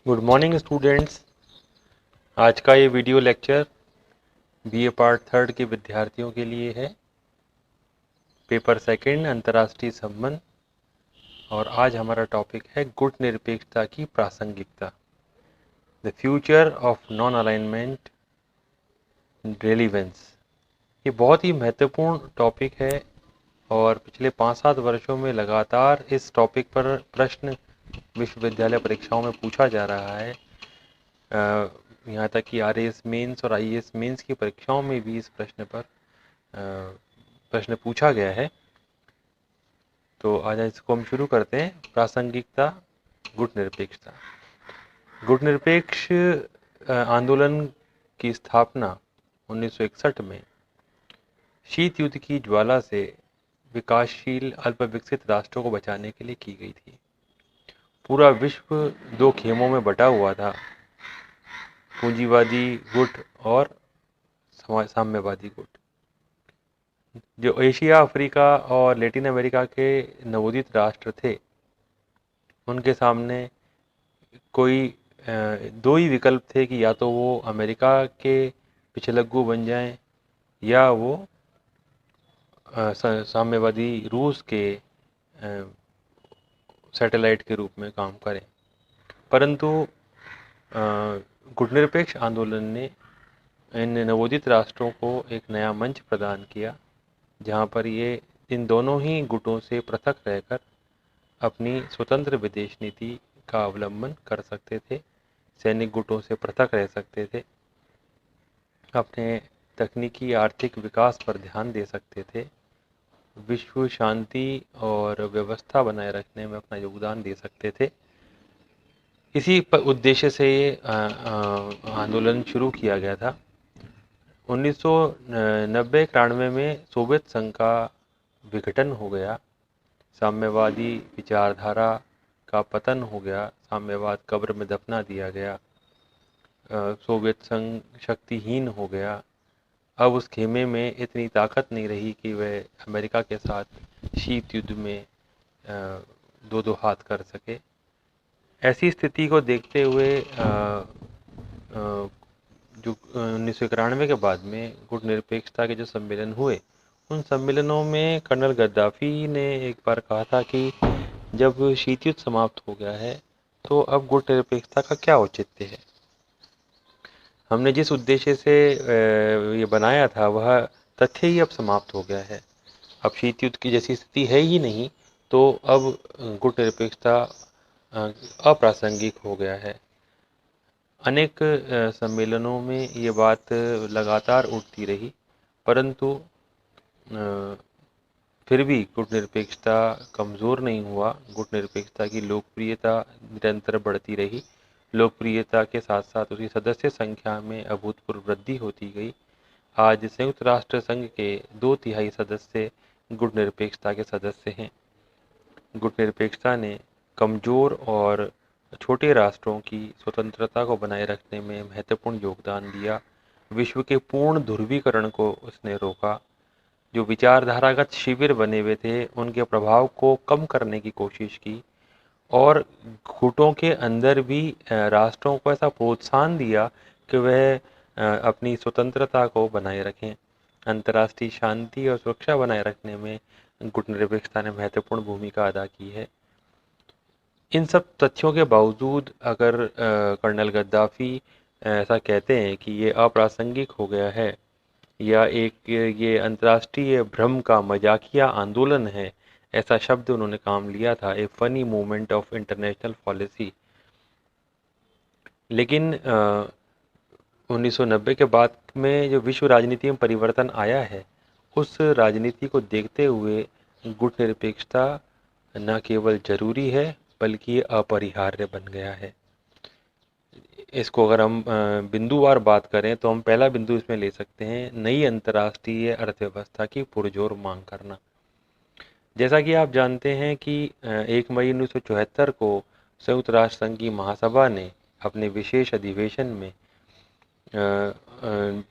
Good morning students. आज का ये video lecture BA part third के विद्यार्थियों के लिए है। पेपर सेकंड अंतर्राष्ट्रीय संबंध। और आज हमारा टॉपिक है गुट निरपेक्षता की प्रासंगिकता, the future of non alignment relevance. ये बहुत ही महत्वपूर्ण टॉपिक है और पिछले 5-7 वर्षों में लगातार इस टॉपिक पर प्रश्न विश्वविद्यालय परीक्षाओं में पूछा जा रहा है। यहाँ तक कि आरएएस मेंस और आईएएस मेंस की परीक्षाओं में भी इस प्रश्न पर प्रश्न पूछा गया है। तो आज इसको हम शुरू करते हैं। प्रासंगिकता, गुट निरपेक्षता। गुट निरपेक्ष आंदोलन की स्थापना 1961 में शीत युद्ध की ज्वाला से विकासशील अल्पविकसित राष्ट्रों को बचाने के लिए की गई थी। पूरा विश्व दो खेमों में बटा हुआ था, पूंजीवादी गुट और साम्यवादी गुट। जो एशिया, अफ्रीका और लैटिन अमेरिका के नवोदित राष्ट्र थे, उनके सामने कोई दो ही विकल्प थे कि या तो वो अमेरिका के पिछलग्गू बन जाएं या वो साम्यवादी रूस के सैटेलाइट के रूप में काम करें। परंतु गुटनिरपेक्ष आंदोलन ने इन नवोदित राष्ट्रों को एक नया मंच प्रदान किया, जहां पर ये इन दोनों ही गुटों से पृथक रहकर अपनी स्वतंत्र विदेश नीति का अवलंबन कर सकते थे, सैनिक गुटों से पृथक रह सकते थे, अपने तकनीकी आर्थिक विकास पर ध्यान दे सकते थे, विश्व शांति और व्यवस्था बनाए रखने में अपना योगदान दे सकते थे। इसी उद्देश्य से ये आंदोलन शुरू किया गया था। 1990-91 में सोवियत संघ का विघटन हो गया, साम्यवादी विचारधारा का पतन हो गया, साम्यवाद कब्र में दफना दिया गया, सोवियत संघ शक्तिहीन हो गया। अब उस खेमे में इतनी ताकत नहीं रही कि वह अमेरिका के साथ शीत युद्ध में दो दो हाथ कर सके। ऐसी स्थिति को देखते हुए जो 1991 के बाद में गुट निरपेक्षता के जो सम्मेलन हुए, उन सम्मेलनों में कर्नल गद्दाफी ने एक बार कहा था कि जब शीत युद्ध समाप्त हो गया है तो अब गुट निरपेक्षता का क्या औचित्य है। हमने जिस उद्देश्य से ये बनाया था वह तथ्य ही अब समाप्त हो गया है। अब शीत युद्ध की जैसी स्थिति है ही नहीं, तो अब गुट निरपेक्षता अप्रासंगिक हो गया है। अनेक सम्मेलनों में ये बात लगातार उठती रही, परंतु फिर भी गुट निरपेक्षता कमज़ोर नहीं हुआ। गुट निरपेक्षता की लोकप्रियता निरंतर बढ़ती रही। लोकप्रियता के साथ साथ उसकी सदस्य संख्या में अभूतपूर्व वृद्धि होती गई। आज संयुक्त राष्ट्र संघ के 2/3 सदस्य गुट निरपेक्षता के सदस्य हैं। गुट निरपेक्षता ने कमज़ोर और छोटे राष्ट्रों की स्वतंत्रता को बनाए रखने में महत्वपूर्ण योगदान दिया। विश्व के पूर्ण ध्रुवीकरण को उसने रोका। जो विचारधारागत शिविर बने हुए थे, उनके प्रभाव को कम करने की कोशिश की और गुटों के अंदर भी राष्ट्रों को ऐसा प्रोत्साहन दिया कि वह अपनी स्वतंत्रता को बनाए रखें। अंतर्राष्ट्रीय शांति और सुरक्षा बनाए रखने में गुट निरपेक्षता ने महत्वपूर्ण भूमिका अदा की है। इन सब तथ्यों के बावजूद अगर कर्नल गद्दाफी ऐसा कहते हैं कि ये अप्रासंगिक हो गया है या एक ये अंतर्राष्ट्रीय भ्रम का मजाकिया आंदोलन है, ऐसा शब्द उन्होंने काम लिया था, ए funny movement of international policy. लेकिन 1990 के बाद में जो विश्व राजनीति में परिवर्तन आया है, उस राजनीति को देखते हुए गुट निरपेक्षता न केवल जरूरी है बल्कि अपरिहार्य बन गया है। इसको अगर हम बिंदुवार बात करें तो हम पहला बिंदु इसमें ले सकते हैं, नई अंतर्राष्ट्रीय अर्थव्यवस्था की पुरजोर मांग करना। जैसा कि आप जानते हैं कि 1 मई 1974 को संयुक्त राष्ट्र संघ की महासभा ने अपने विशेष अधिवेशन में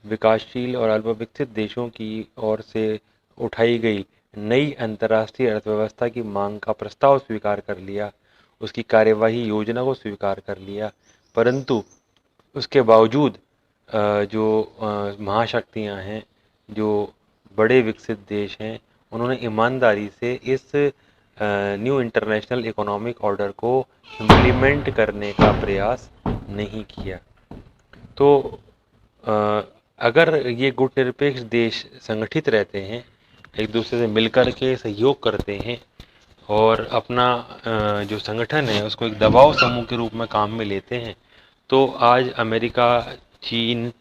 विकासशील और अल्पविकसित देशों की ओर से उठाई गई नई अंतर्राष्ट्रीय अर्थव्यवस्था की मांग का प्रस्ताव स्वीकार कर लिया, उसकी कार्यवाही योजना को स्वीकार कर लिया। परंतु उसके बावजूद जो महाशक्तियाँ हैं, जो बड़े विकसित देश हैं, उन्होंने ईमानदारी से इस न्यू इंटरनेशनल इकोनॉमिक ऑर्डर को इम्प्लीमेंट करने का प्रयास नहीं किया। तो अ, अगर ये गुटनिरपेक्ष देश संगठित रहते हैं, एक दूसरे से मिलकर के सहयोग करते हैं और अपना जो संगठन है उसको एक दबाव समूह के रूप में काम में लेते हैं, तो आज अमेरिका, चीन,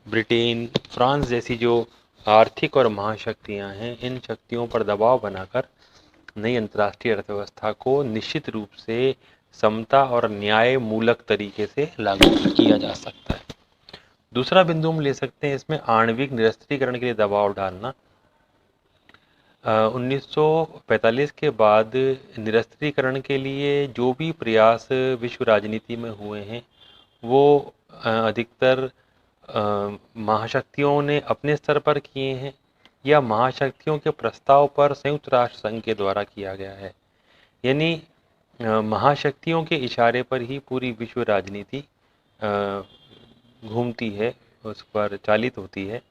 ब्रिटेन, फ्रांस जैसी जो आर्थिक और महाशक्तियां हैं, इन शक्तियों पर दबाव बनाकर नई अंतर्राष्ट्रीय अर्थव्यवस्था को निश्चित रूप से समता और न्याय मूलक तरीके से लागू किया जा सकता है। दूसरा बिंदु हम ले सकते हैं इसमें आणविक निरस्त्रीकरण के लिए दबाव डालना। 1945 के बाद निरस्त्रीकरण के लिए जो भी प्रयास विश्व राजनीति में हुए हैं, वो अधिकतर महाशक्तियों ने अपने स्तर पर किए हैं या महाशक्तियों के प्रस्ताव पर संयुक्त राष्ट्र संघ के द्वारा किया गया है। यानी महाशक्तियों के इशारे पर ही पूरी विश्व राजनीति घूमती है, उस पर चालित होती है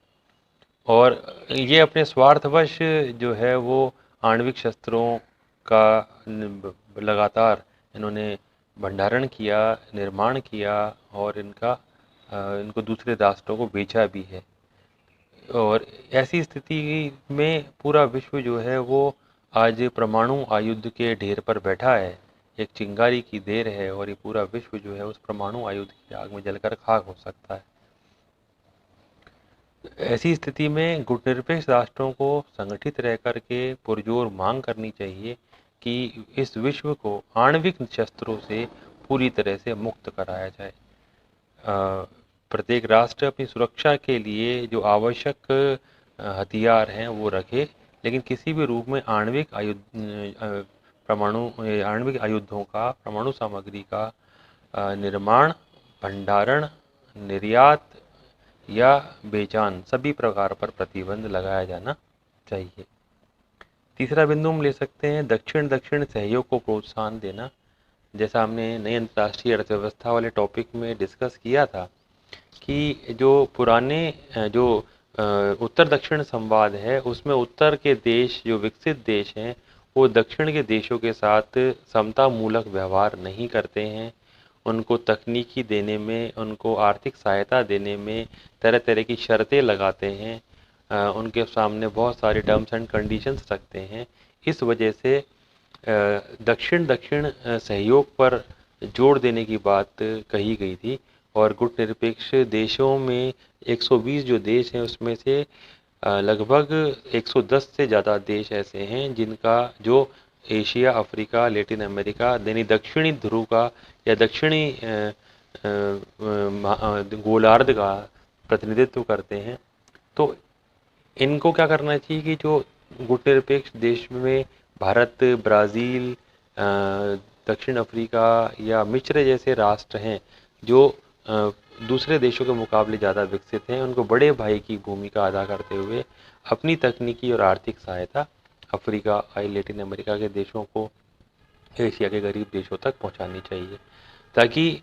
और ये अपने स्वार्थवश जो है वो आणविक शस्त्रों का लगातार इन्होंने भंडारण किया, निर्माण किया और इनको दूसरे राष्ट्रों को बेचा भी है। और ऐसी स्थिति में पूरा विश्व जो है वो आज परमाणु आयुध के ढेर पर बैठा है, एक चिंगारी की देर है और ये पूरा विश्व जो है उस परमाणु आयुध की आग में जलकर खाक हो सकता है। ऐसी स्थिति में गुटनिरपेक्ष राष्ट्रों को संगठित रह करके पुरजोर मांग करनी चाहिए कि इस विश्व को आणविक शस्त्रों से पूरी तरह से मुक्त कराया जाए। प्रत्येक राष्ट्र अपनी सुरक्षा के लिए जो आवश्यक हथियार हैं वो रखे, लेकिन किसी भी रूप में आणविक आयुधों का, परमाणु सामग्री का निर्माण, भंडारण, निर्यात या बेचान सभी प्रकार पर प्रतिबंध लगाया जाना चाहिए। तीसरा बिंदु हम ले सकते हैं दक्षिण दक्षिण सहयोग को प्रोत्साहन देना। जैसा हमने नई अंतर्राष्ट्रीय अर्थव्यवस्था वाले टॉपिक में डिस्कस किया था कि जो पुराने जो उत्तर दक्षिण संवाद है, उसमें उत्तर के देश, जो विकसित देश हैं, वो दक्षिण के देशों के साथ समता मूलक व्यवहार नहीं करते हैं। उनको तकनीकी देने में, उनको आर्थिक सहायता देने में तरह तरह की शर्तें लगाते हैं, उनके सामने बहुत सारे टर्म्स एंड कंडीशंस रखते हैं। इस वजह से दक्षिण दक्षिण सहयोग पर जोर देने की बात कही गई थी और गुटनिरपेक्ष देशों में 120 जो देश हैं उसमें से लगभग 110 से ज़्यादा देश ऐसे हैं जिनका जो एशिया, अफ्रीका, लैटिन अमेरिका, यानी दक्षिणी ध्रुव का या दक्षिणी गोलार्ध का प्रतिनिधित्व करते हैं। तो इनको क्या करना चाहिए कि जो गुटनिरपेक्ष देश में भारत, ब्राज़ील, दक्षिण अफ्रीका या मिस्र जैसे राष्ट्र हैं जो दूसरे देशों के मुकाबले ज़्यादा विकसित हैं, उनको बड़े भाई की भूमिका अदा करते हुए अपनी तकनीकी और आर्थिक सहायता अफ्रीका, लैटिन अमेरिका के देशों को, एशिया के गरीब देशों तक पहुंचानी चाहिए, ताकि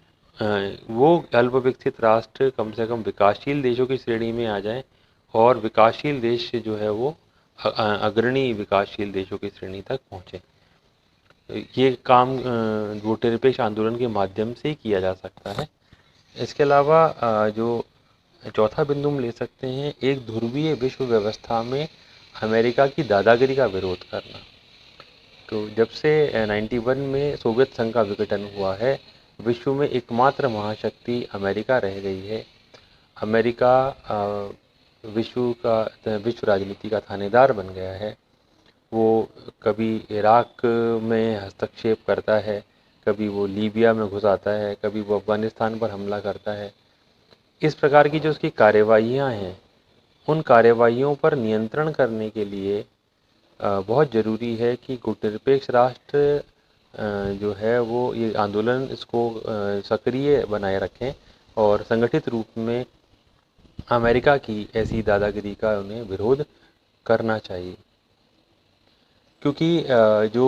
वो अल्प विकसित राष्ट्र कम से कम विकासशील देशों की श्रेणी में आ जाएं और विकासशील देश जो है वो अग्रणी विकासशील देशों की श्रेणी तक पहुँचे। ये काम गुटनिरपेक्ष आंदोलन के माध्यम से ही किया जा सकता है। इसके अलावा जो चौथा बिंदु हम ले सकते हैं, एक ध्रुवीय विश्व व्यवस्था में अमेरिका की दादागिरी का विरोध करना। तो जब से 91 में सोवियत संघ का विघटन हुआ है, विश्व में एकमात्र महाशक्ति अमेरिका रह गई है। अमेरिका विश्व राजनीति का थानेदार बन गया है। वो कभी इराक में हस्तक्षेप करता है, कभी वो लीबिया में घुस आता है, कभी वो अफ़गानिस्तान पर हमला करता है। इस प्रकार की जो उसकी कार्यवाहियाँ हैं, उन कार्यवाहियों पर नियंत्रण करने के लिए बहुत ज़रूरी है कि गुटनिरपेक्ष राष्ट्र जो है वो ये आंदोलन इसको सक्रिय बनाए रखें और संगठित रूप में अमेरिका की ऐसी दादागिरी का उन्हें विरोध करना चाहिए। क्योंकि जो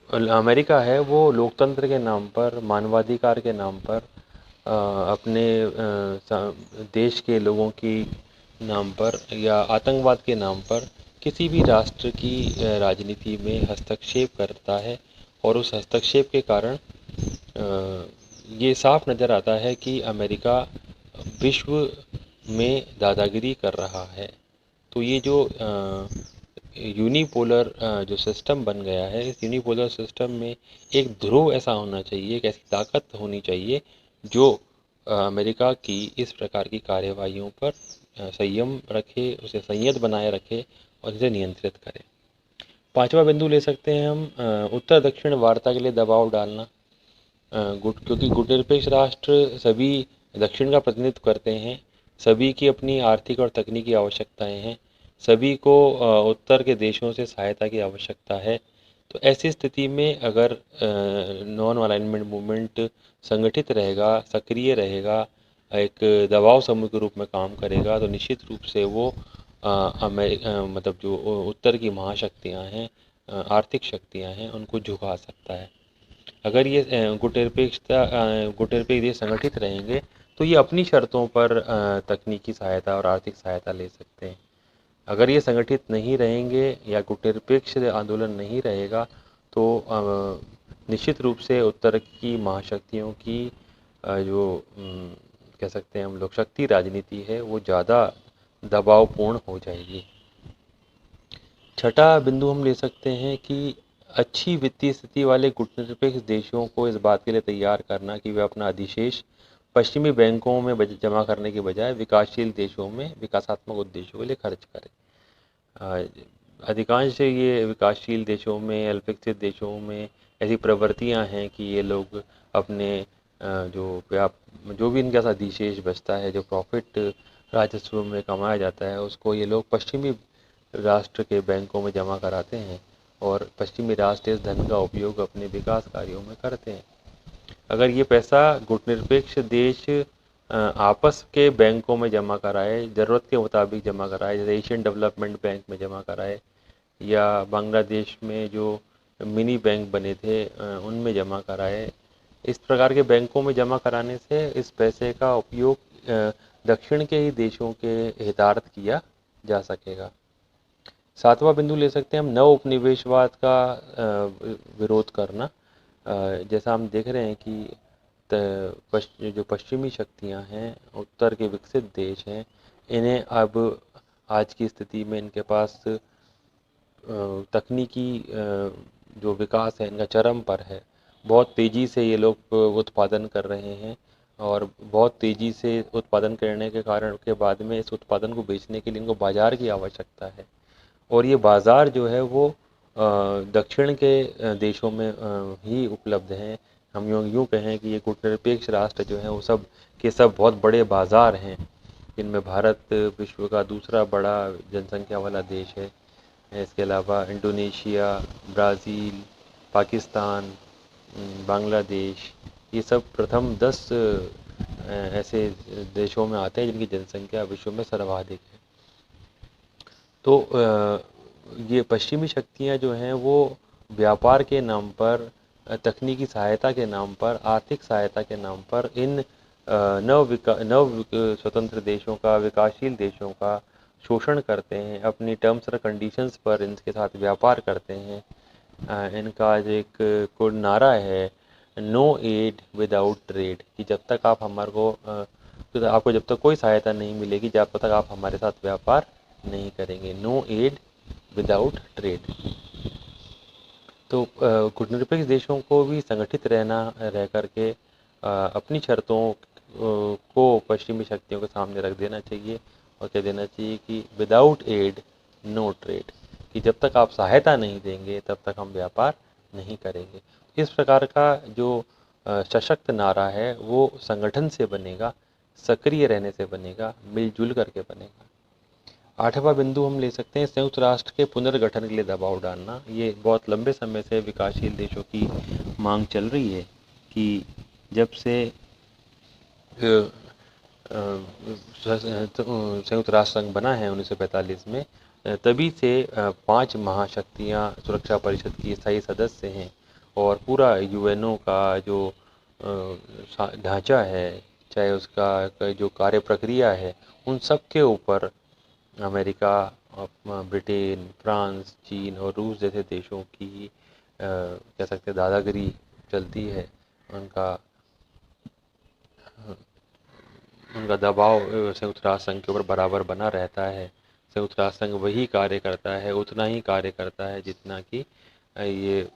अमेरिका है वो लोकतंत्र के नाम पर, मानवाधिकार के नाम पर, अपने देश के लोगों की नाम पर या आतंकवाद के नाम पर किसी भी राष्ट्र की राजनीति में हस्तक्षेप करता है। और उस हस्तक्षेप के कारण ये साफ नज़र आता है कि अमेरिका विश्व में दादागिरी कर रहा है। तो ये जो यूनिपोलर जो सिस्टम बन गया है, इस यूनिपोलर सिस्टम में एक ध्रुव ऐसा होना चाहिए, एक ऐसी ताकत होनी चाहिए जो अमेरिका की इस प्रकार की कार्यवाहियों पर संयम रखे, उसे संयत बनाए रखे और इसे नियंत्रित करे। पांचवा बिंदु ले सकते हैं हम उत्तर दक्षिण वार्ता के लिए दबाव डालना। क्योंकि गुटनिरपेक्ष राष्ट्र सभी दक्षिण का प्रतिनिधित्व करते हैं, सभी की अपनी आर्थिक और तकनीकी आवश्यकताएं हैं, सभी को उत्तर के देशों से सहायता की आवश्यकता है। तो ऐसी स्थिति में अगर नॉन अलाइनमेंट मूवमेंट संगठित रहेगा, सक्रिय रहेगा, एक दबाव समूह के रूप में काम करेगा, तो निश्चित रूप से वो मतलब जो उत्तर की महाशक्तियाँ हैं, आर्थिक शक्तियाँ हैं, उनको झुका सकता है। अगर ये गुटनिरपेक्ष देश संगठित रहेंगे तो ये अपनी शर्तों पर तकनीकी सहायता और आर्थिक सहायता ले सकते हैं। अगर ये संगठित नहीं रहेंगे या गुटनिरपेक्ष आंदोलन नहीं रहेगा तो निश्चित रूप से उत्तर की महाशक्तियों की जो कह सकते हैं हम लोग शक्ति राजनीति है वो ज़्यादा दबावपूर्ण हो जाएगी। छठा बिंदु हम ले सकते हैं कि अच्छी वित्तीय स्थिति वाले गुटनिरपेक्ष देशों को इस बात के लिए तैयार करना कि वे अपना अधिशेष पश्चिमी बैंकों में जमा करने के बजाय विकासशील देशों में विकासात्मक उद्देश्यों के लिए खर्च करें। अधिकांश ये विकासशील देशों में, अल्पविकसित देशों में ऐसी प्रवृत्तियां हैं कि ये लोग अपने जो भी इनके साथ अधिशेष बचता है, जो प्रॉफिट राजस्व में कमाया जाता है, उसको ये लोग पश्चिमी राष्ट्र के बैंकों में जमा कराते हैं और पश्चिमी राष्ट्र इस धन का उपयोग अपने विकास कार्यों में करते हैं। अगर ये पैसा गुटनिरपेक्ष देश आपस के बैंकों में जमा कराए, ज़रूरत के मुताबिक जमा कराए, जैसे एशियन डेवलपमेंट बैंक में जमा कराए या बांग्लादेश में जो मिनी बैंक बने थे उनमें जमा कराए, इस प्रकार के बैंकों में जमा कराने से इस पैसे का उपयोग दक्षिण के ही देशों के हितार्थ किया जा सकेगा। सातवां बिंदु ले सकते हैं हम नव उपनिवेशवाद का विरोध करना। जैसा हम देख रहे हैं कि जो पश्चिमी शक्तियां हैं, उत्तर के विकसित देश हैं, इन्हें अब आज की स्थिति में इनके पास तकनीकी जो विकास है इनका चरम पर है। बहुत तेज़ी से ये लोग उत्पादन कर रहे हैं और बहुत तेज़ी से उत्पादन करने के कारण के बाद में इस उत्पादन को बेचने के लिए इनको बाज़ार की आवश्यकता है और ये बाज़ार जो है वो दक्षिण के देशों में ही उपलब्ध हैं। हम यूँ कहें कि ये गुटनिरपेक्ष राष्ट्र जो हैं वो सब के सब बहुत बड़े बाज़ार हैं, जिनमें भारत विश्व का दूसरा बड़ा जनसंख्या वाला देश है। इसके अलावा इंडोनेशिया, ब्राज़ील, पाकिस्तान, बांग्लादेश, ये सब प्रथम 10 ऐसे देशों में आते हैं जिनकी जनसंख्या विश्व में सर्वाधिक है। तो ये पश्चिमी शक्तियाँ जो हैं वो व्यापार के नाम पर, तकनीकी सहायता के नाम पर, आर्थिक सहायता के नाम पर इन नव स्वतंत्र देशों का, विकासशील देशों का शोषण करते हैं, अपनी टर्म्स और कंडीशंस पर इनके साथ व्यापार करते हैं। इनका एक कोड नारा है, नो एड विदाउट ट्रेड, कि जब तक आप हमारे को तो आपको जब तक कोई सहायता नहीं मिलेगी जब तक आप हमारे साथ व्यापार नहीं करेंगे। No aid without trade. तो गुटनिरपेक्ष देशों को भी संगठित रह करके अपनी शर्तों को पश्चिमी शक्तियों के सामने रख देना चाहिए और कह देना चाहिए कि विदाउट एड नो ट्रेड, कि जब तक आप सहायता नहीं देंगे तब तक हम व्यापार नहीं करेंगे। इस प्रकार का जो सशक्त नारा है वो संगठन से बनेगा, सक्रिय रहने से बनेगा, मिलजुल करके बनेगा। आठवां बिंदु हम ले सकते हैं संयुक्त राष्ट्र के पुनर्गठन के लिए दबाव डालना। ये बहुत लंबे समय से विकासशील देशों की मांग चल रही है कि जब से संयुक्त राष्ट्र संघ बना है 1945 में, तभी से 5 महाशक्तियाँ सुरक्षा परिषद की स्थायी सदस्य हैं और पूरा यूएनओ का जो ढांचा है, चाहे उसका जो कार्य प्रक्रिया है, उन सब के ऊपर अमेरिका, ब्रिटेन, फ्रांस, चीन और रूस जैसे देशों की कह सकते हैं दादागिरी चलती है। उनका उनका दबाव संयुक्त राष्ट्र संघ के ऊपर बराबर बना रहता है। संयुक्त राष्ट्र संघ वही कार्य करता है, उतना ही कार्य करता है जितना कि ये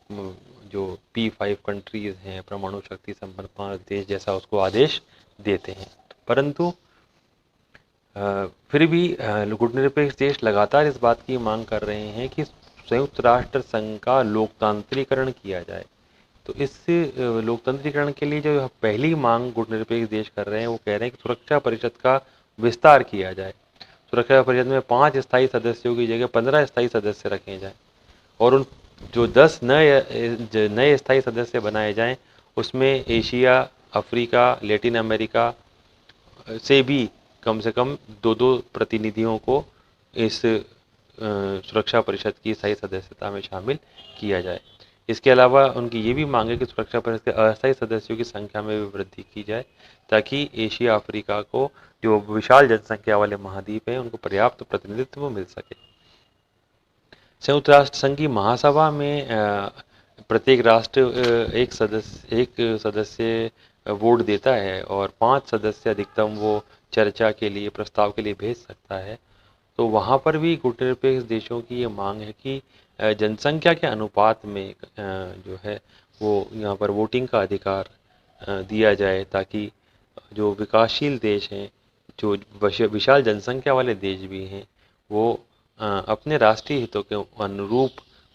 जो P5 कंट्रीज हैं, परमाणु शक्ति संपन्न 5 देश जैसा उसको आदेश देते हैं। परंतु फिर भी गुटनिरपेक्ष देश लगातार इस बात की मांग कर रहे हैं कि संयुक्त राष्ट्र संघ का लोकतांत्रिकरण किया जाए। तो इस लोकतंत्रीकरण के लिए जो पहली मांग गुटनिरपेक्ष देश कर रहे हैं, वो कह रहे हैं कि सुरक्षा परिषद का विस्तार किया जाए। सुरक्षा परिषद में 5 स्थायी सदस्यों की जगह 15 स्थायी सदस्य रखे जाएं और उन जो 10 नए स्थायी सदस्य बनाए जाएं, उसमें एशिया, अफ्रीका, लैटिन अमेरिका से भी कम से कम 2-2 प्रतिनिधियों को इस सुरक्षा परिषद की स्थायी सदस्यता में शामिल किया जाए। इसके अलावा उनकी ये भी मांग है कि सुरक्षा परिषद के अस्थायी सदस्यों की संख्या में भी वृद्धि की जाए, ताकि एशिया, अफ्रीका को जो विशाल जनसंख्या वाले महाद्वीप हैं, उनको पर्याप्त प्रतिनिधित्व मिल सके। संयुक्त राष्ट्र संघ की महासभा में प्रत्येक राष्ट्र एक सदस्य वोट देता है और 5 सदस्य अधिकतम वो चर्चा के लिए, प्रस्ताव के लिए भेज सकता है। तो वहाँ पर भी गुटनिरपेक्ष देशों की ये मांग है कि जनसंख्या के अनुपात में जो है वो यहाँ पर वोटिंग का अधिकार दिया जाए, ताकि जो विकासशील देश हैं, जो विशाल जनसंख्या वाले देश भी हैं, वो अपने राष्ट्रीय हितों के अनुरूप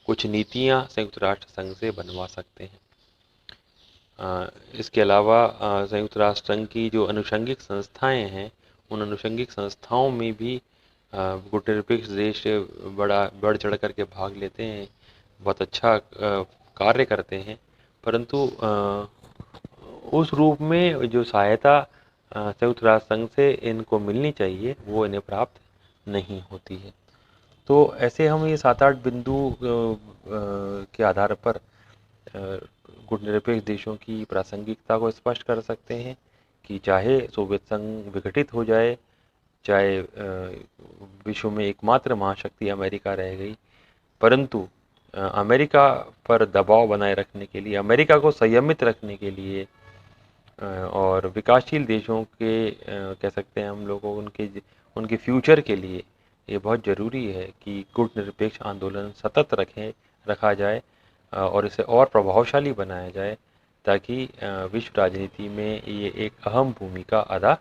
कुछ नीतियाँ संयुक्त राष्ट्र संघ से बनवा सकते हैं। इसके अलावा संयुक्त राष्ट्र संघ की जो अनुषंगिक संस्थाएं हैं, उन अनुषंगिक संस्थाओं में भी गुटनिरपेक्ष देश बढ़ चढ़ करके भाग लेते हैं, बहुत अच्छा कार्य करते हैं। परंतु उस रूप में जो सहायता संयुक्त राष्ट्र संघ से इनको मिलनी चाहिए, वो इन्हें प्राप्त नहीं होती है। तो ऐसे हम ये 7-8 बिंदु के आधार पर गुटनिरपेक्ष देशों की प्रासंगिकता को स्पष्ट कर सकते हैं कि चाहे सोवियत संघ विघटित हो जाए, चाहे विश्व में एकमात्र महाशक्ति अमेरिका रह गई, परंतु अमेरिका पर दबाव बनाए रखने के लिए, अमेरिका को संयमित रखने के लिए और विकासशील देशों के कह सकते हैं हम लोगों उनके फ्यूचर के लिए ये बहुत ज़रूरी है कि गुटनिरपेक्ष आंदोलन सतत रखा जाए और इसे और प्रभावशाली बनाया जाए, ताकि विश्व राजनीति में ये एक अहम भूमिका अदा